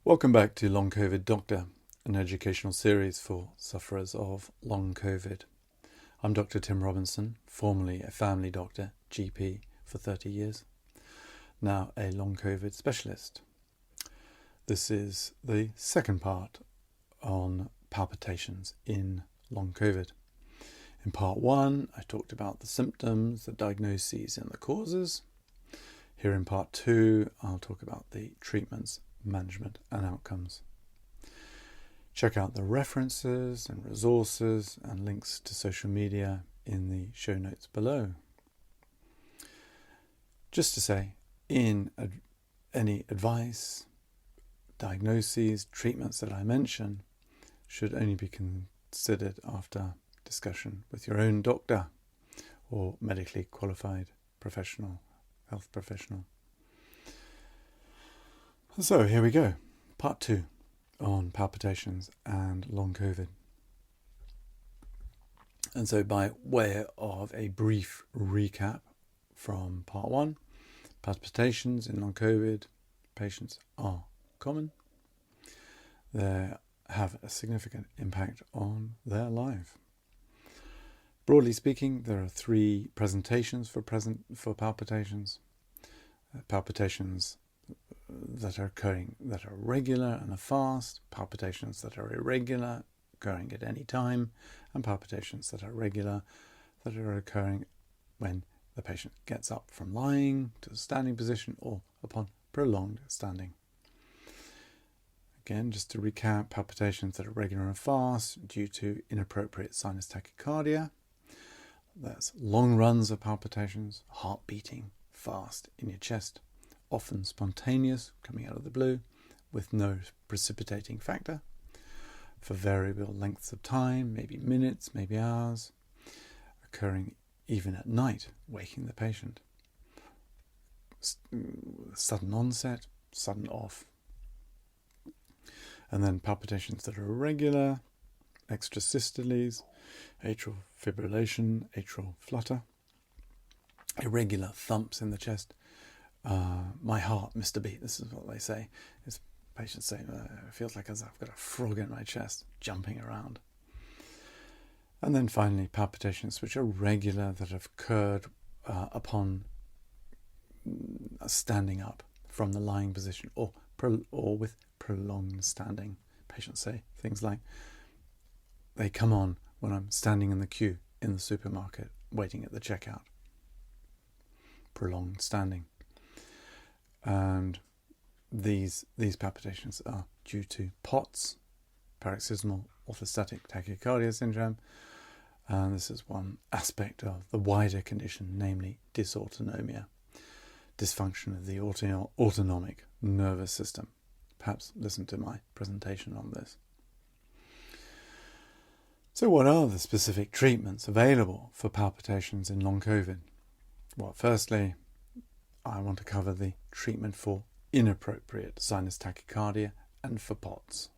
Welcome back to Long COVID Doctor, an educational series for sufferers of Long COVID. I'm Dr. Tim Robinson, formerly a family doctor, GP for 30 years, now a Long COVID specialist. This is the second part on palpitations in Long COVID. In part 1, I talked about the symptoms, the diagnoses and the causes. Here in part 2, I'll talk about the treatments, management and outcomes. Check out the references and resources and links to social media in the show notes below. Just to say, any advice, diagnoses, treatments that I mention should only be considered after discussion with your own doctor or medically qualified professional, health professional. So here we go, part 2 on palpitations and Long COVID. And so by way of a brief recap from part 1, palpitations in Long COVID patients are common. They have a significant impact on their life. Broadly speaking, there are 3 presentations for palpitations. Palpitations that are occurring that are regular and are fast, palpitations that are irregular, occurring at any time, and palpitations that are regular, that are occurring when the patient gets up from lying to a standing position or upon prolonged standing. Again, just to recap, palpitations that are regular and fast due to inappropriate sinus tachycardia. That's long runs of palpitations, heart beating fast in your chest, often spontaneous, coming out of the blue, with no precipitating factor, for variable lengths of time, maybe minutes, maybe hours, occurring even at night, waking the patient. Sudden onset, sudden off. And then palpitations that are irregular, extrasystoles, atrial fibrillation, atrial flutter, irregular thumps in the chest. My heart missed a beat. This is what they say. It's patients say, it feels like as I've got a frog in my chest jumping around. And then finally, palpitations which are regular that have occurred upon standing up from the lying position or with prolonged standing. Patients say things like, they come on when I'm standing in the queue in the supermarket waiting at the checkout. Prolonged standing. And these palpitations are due to POTS, paroxysmal orthostatic tachycardia syndrome, and this is one aspect of the wider condition, namely dysautonomia, dysfunction of the autonomic nervous system. Perhaps listen to my presentation on this. So what are the specific treatments available for palpitations in Long COVID? Well, firstly, I want to cover the treatment for inappropriate sinus tachycardia and for POTS.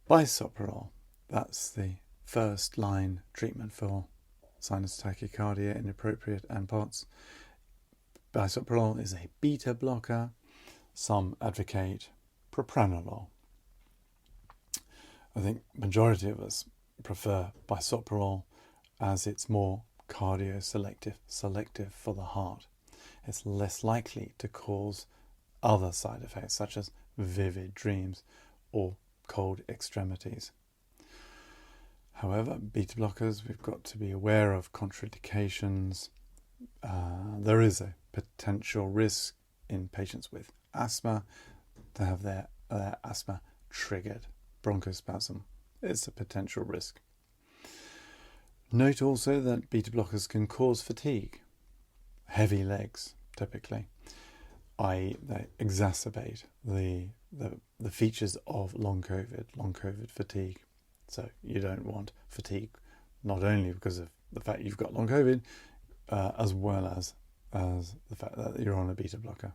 Bisoprolol, that's the first line treatment for sinus tachycardia, inappropriate and POTS. Bisoprolol is a beta blocker. Some advocate propranolol. I think majority of us prefer bisoprolol as it's more selective for the heart. It's less likely to cause other side effects such as vivid dreams or cold extremities. However, beta blockers, we've got to be aware of contraindications. There is a potential risk in patients with asthma to have their asthma triggered. Bronchospasm is a potential risk. Note also that beta blockers can cause fatigue, heavy legs typically, i.e. they exacerbate the features of long COVID fatigue. So you don't want fatigue, not only because of the fact you've got long COVID, as well as the fact that you're on a beta blocker.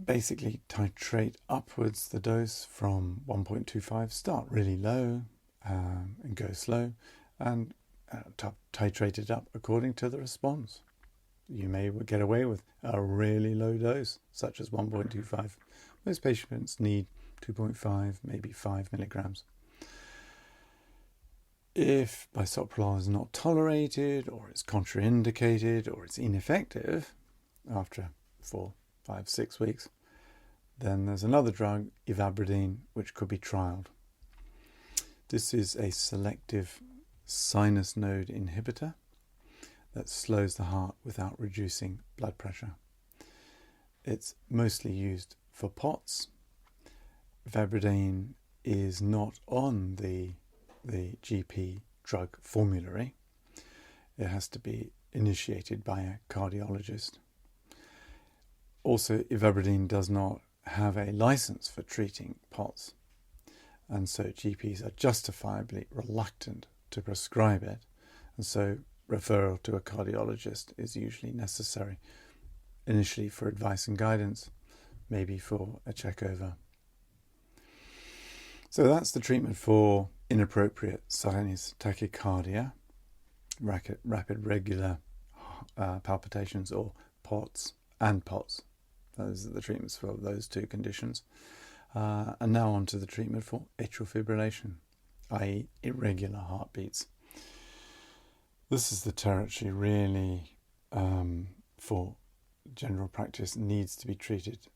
Basically titrate upwards the dose from 1.25, start really low and go slow, and titrate it up according to the response. you may get away with a really low dose, such as 1.25. Most patients need 2.5, maybe 5 milligrams. If bisoprolol is not tolerated, or it's contraindicated, or it's ineffective after 4, 5, 6 weeks, then there's another drug, ivabradine, which could be trialled. This is a selective sinus node inhibitor that slows the heart without reducing blood pressure. It's mostly used for POTS. Ivabradine is not on the GP drug formulary. It has to be initiated by a cardiologist. Also, ivabradine does not have a license for treating POTS, and so GPs are justifiably reluctant to prescribe it, and so referral to a cardiologist is usually necessary, initially for advice and guidance, maybe for a check-over. So that's the treatment for inappropriate sinus tachycardia, rapid regular palpitations, or POTS and POTS. Those are the treatments for those two conditions. And now on to the treatment for atrial fibrillation, i.e. irregular heartbeats. This is the territory really for general practice needs to be treated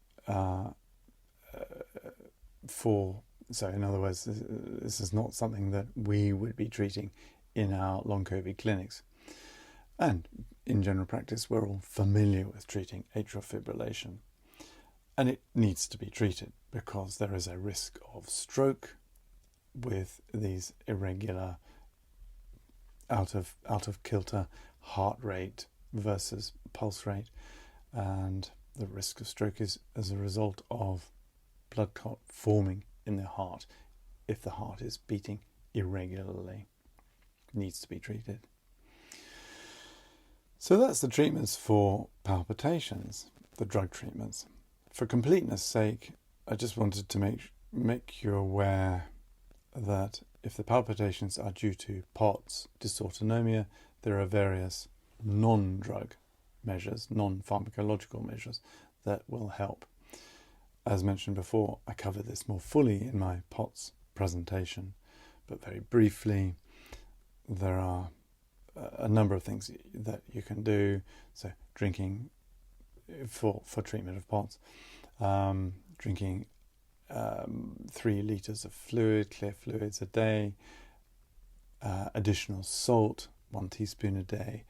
so in other words, this is not something that we would be treating in our long COVID clinics. And in general practice, we're all familiar with treating atrial fibrillation. And it needs to be treated because there is a risk of stroke with these irregular, out of kilter heart rate versus pulse rate. And the risk of stroke is as a result of blood clot forming in the heart if the heart is beating irregularly. Needs to be treated. So that's the treatments for palpitations, the drug treatments. For completeness sake, I just wanted to make you aware that if the palpitations are due to POTS, dysautonomia, there are various non-drug measures, non-pharmacological measures that will help. As mentioned before, I cover this more fully in my POTS presentation, but very briefly, there are a number of things that you can do. So drinking for treatment of POTS, drinking 3 litres of fluid, clear fluids a day, additional salt, 1 teaspoon a day,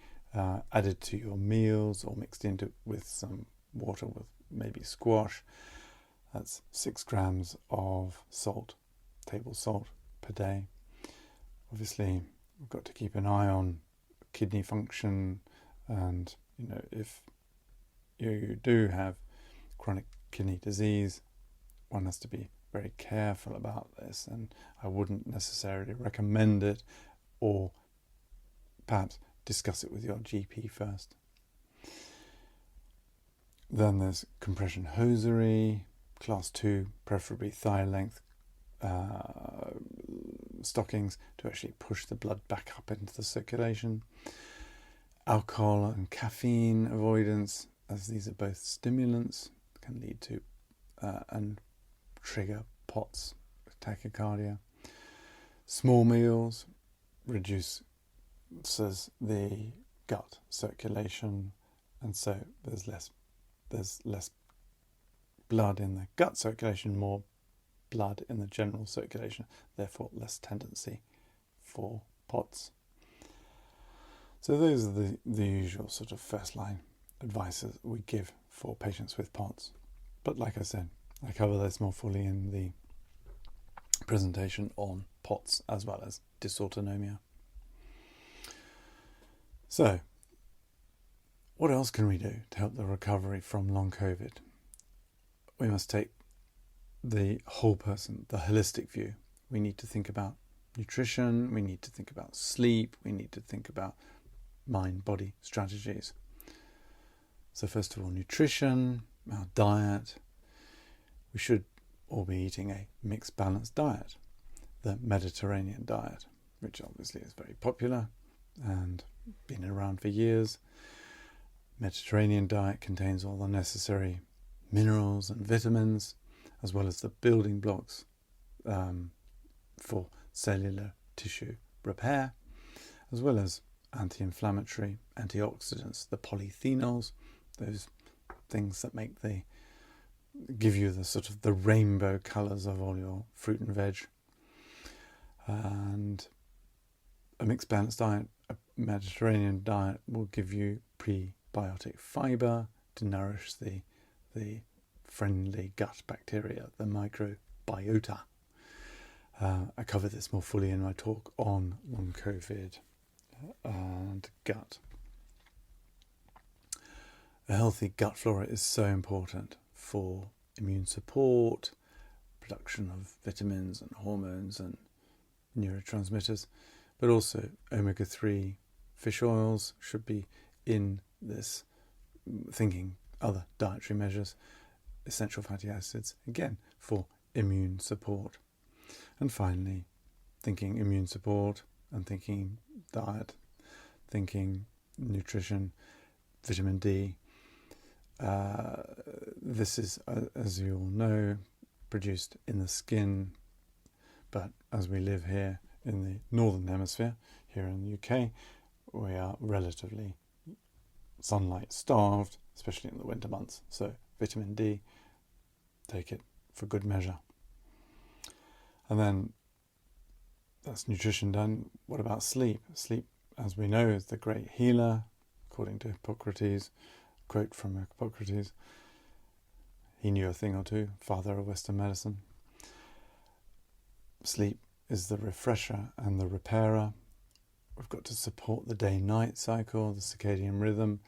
added to your meals or mixed into with some water with maybe squash. That's 6 grams of salt, table salt per day. Obviously, we've got to keep an eye on kidney function, and if you do have chronic kidney disease, one has to be very careful about this, and I wouldn't necessarily recommend it, or perhaps discuss it with your GP first. Then there's compression hosiery, class 2, preferably thigh length stockings to actually push the blood back up into the circulation. Alcohol and caffeine avoidance, as these are both stimulants, can lead to and trigger POTS, tachycardia. Small meals reduces the gut circulation, and so there's less blood in the gut circulation, more blood in the general circulation, therefore less tendency for POTS. So those are the usual sort of first line advices we give for patients with POTS. But like I said, I cover this more fully in the presentation on POTS as well as dysautonomia. So, what else can we do to help the recovery from long COVID? We must take the whole person, the holistic view. We need to think about nutrition, we need to think about sleep, we need to think about mind-body strategies. So first of all, nutrition, our diet. We should all be eating a mixed balanced diet, the Mediterranean diet, which obviously is very popular and been around for years. Mediterranean diet contains all the necessary minerals and vitamins, as well as the building blocks for cellular tissue repair, as well as anti-inflammatory, antioxidants, the polyphenols, those things that give you the sort of the rainbow colours of all your fruit and veg. And a mixed balanced diet, a Mediterranean diet, will give you prebiotic fibre to nourish the friendly gut bacteria, the microbiota. I cover this more fully in my talk on Long Covid and gut. A healthy gut flora is so important for immune support, production of vitamins and hormones and neurotransmitters, but also omega-3 fish oils should be in this, thinking other dietary measures, essential fatty acids, again, for immune support. And finally, thinking immune support and thinking diet, thinking nutrition, vitamin D. This is, as you all know, produced in the skin, but as we live here in the northern hemisphere, here in the UK, we are relatively sunlight starved, especially in the winter months. So vitamin D, take it for good measure. And then that's nutrition done. What about sleep? Sleep, as we know, is the great healer, according to Hippocrates. Quote from Hippocrates. He knew a thing or two, father of Western medicine. Sleep is the refresher and the repairer. We've got to support the day-night cycle, the circadian rhythm,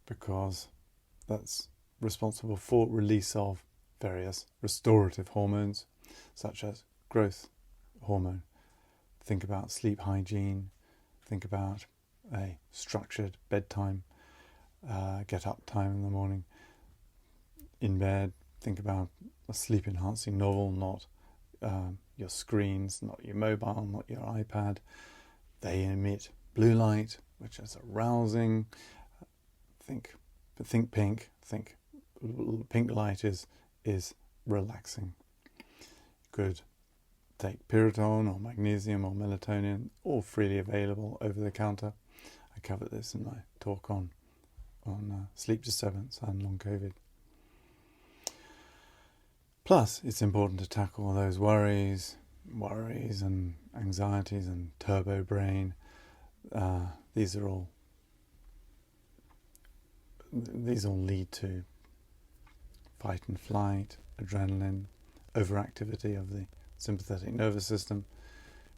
because that's responsible for release of various restorative hormones, such as growth hormone. Think about sleep hygiene. Think about a structured bedtime, get up time in the morning. In bed, think about a sleep-enhancing novel, not your screens, not your mobile, not your iPad. They emit blue light, which is arousing. Think pink. Think pink light is relaxing. Good. Take Piriton or magnesium or melatonin, all freely available over the counter. I covered this in my talk on sleep disturbance and long COVID. Plus, it's important to tackle those worries and anxieties and turbo brain. These all lead to fight and flight, adrenaline, overactivity of the sympathetic nervous system.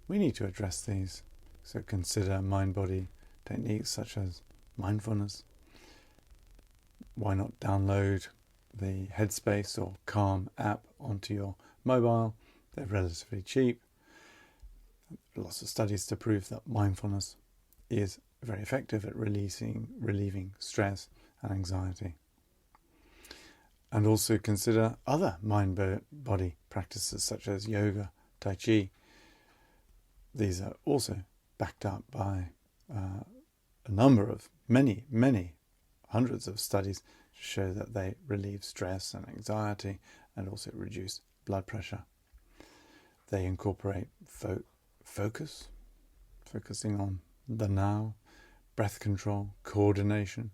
We need to address these. So consider mind-body techniques such as mindfulness. Why not download the Headspace or Calm app onto your mobile? They're relatively cheap. Lots of studies to prove that mindfulness is very effective at relieving stress and anxiety. And also consider other mind-body practices such as yoga, tai chi. These are also backed up by a number of many hundreds of studies to show that they relieve stress and anxiety and also reduce blood pressure. They incorporate focusing on the now, breath control, coordination,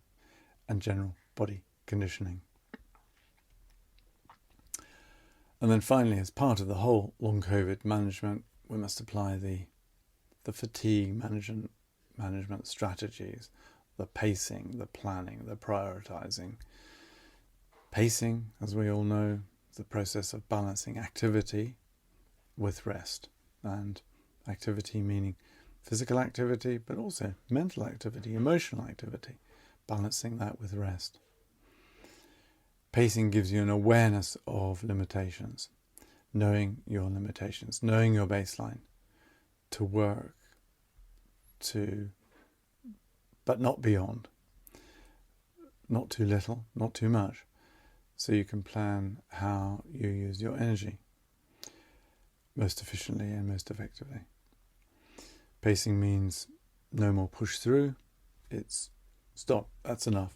and general body conditioning. And then finally, as part of the whole long COVID management, we must apply the fatigue management strategies, the pacing, the planning, the prioritizing. Pacing, as we all know, is the process of balancing activity with rest. And activity meaning physical activity, but also mental activity, emotional activity, balancing that with rest. Pacing gives you an awareness of limitations, knowing your limitations, knowing your baseline, to work, but not beyond, not too little, not too much, so you can plan how you use your energy most efficiently and most effectively. Pacing means no more push through, it's stop, that's enough,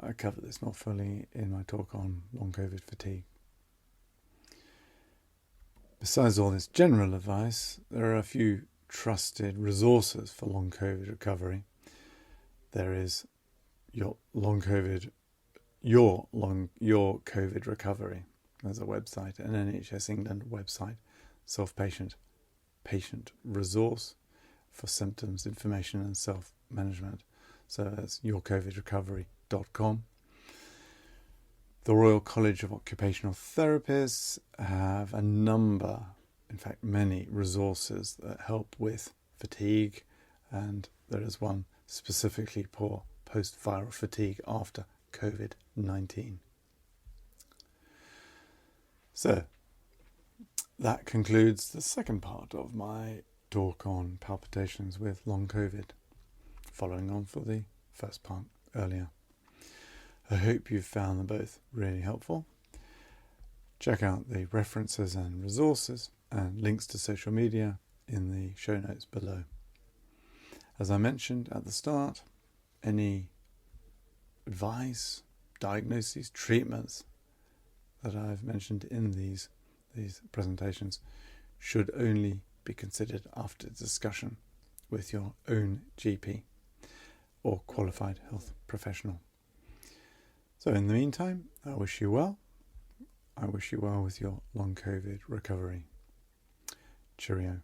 I cover this more fully in my talk on long COVID fatigue. Besides all this general advice, there are a few trusted resources for long COVID recovery. There is your COVID recovery. There's a website, an NHS England website, patient resource for symptoms, information and self-management. So that's yourcovidrecovery.com. The Royal College of Occupational Therapists have a number, in fact many, resources that help with fatigue, and there is one specifically for post-viral fatigue after COVID-19. So that concludes the second part of my talk on palpitations with long COVID, following on for the first part earlier. I hope you've found them both really helpful. Check out the references and resources and links to social media in the show notes below. As I mentioned at the start, any advice, diagnoses, treatments that I've mentioned in these presentations should only be considered after discussion with your own GP or qualified health professional. So in the meantime, I wish you well. I wish you well with your long COVID recovery. Cheerio.